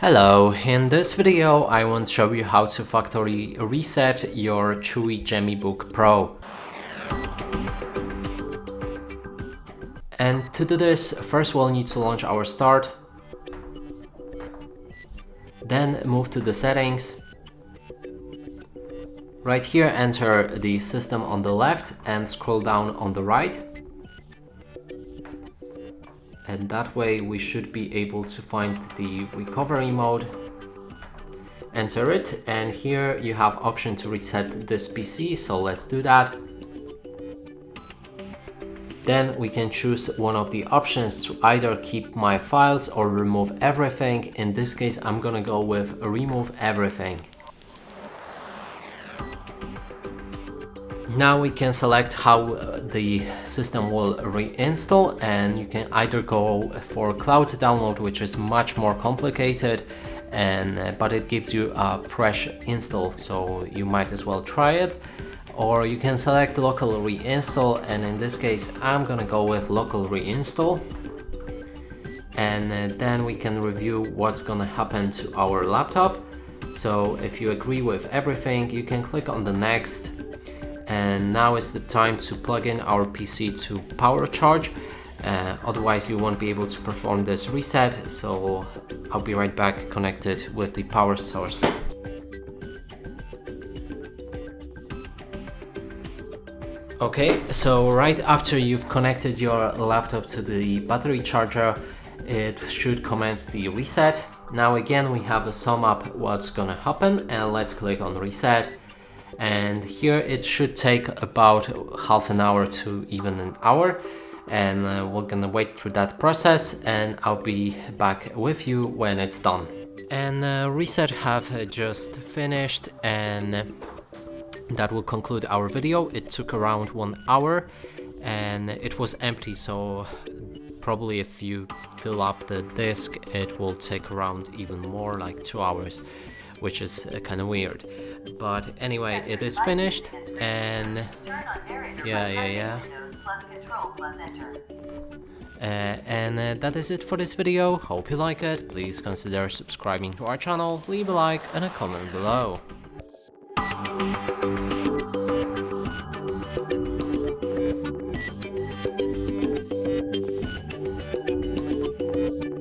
Hello, in this video I want to show you how to factory reset your Chuwi GemiBook Pro. And to do this, first we'll need to launch our start, then move to the settings. Right here enter the system on the left and scroll down on the right. And that way we should be able to find the recovery mode. Enter it, and here you have option to reset this PC, so let's do that. Then we can choose one of the options to either keep my files or remove everything. In this case I'm gonna go with remove everything. Now we can select how the system will reinstall, and you can either go for cloud download, which is much more complicated, but it gives you a fresh install, so you might as well try it. Or you can select local reinstall, and in this case I'm gonna go with local reinstall. And then we can review what's gonna happen to our laptop. So if you agree with everything, you can click on the next. And now is the time to plug in our PC to power charge, otherwise you won't be able to perform this reset, so I'll be right back connected with the power source. Okay, so right after you've connected your laptop to the battery charger, it should commence the reset. Now again we have to sum up what's gonna happen, and let's click on reset. And here it should take about half an hour to even an hour, and we're gonna wait through that process, and I'll be back with you when it's done. And reset have just finished, and that will conclude our video. It took around 1 hour and it was empty, so probably if you fill up the disk it will take around even more, like 2 hours, which is kind of weird. But anyway, it is finished, and that is it for this video. Hope you like it. Please consider subscribing to our channel, leave a like and a comment below.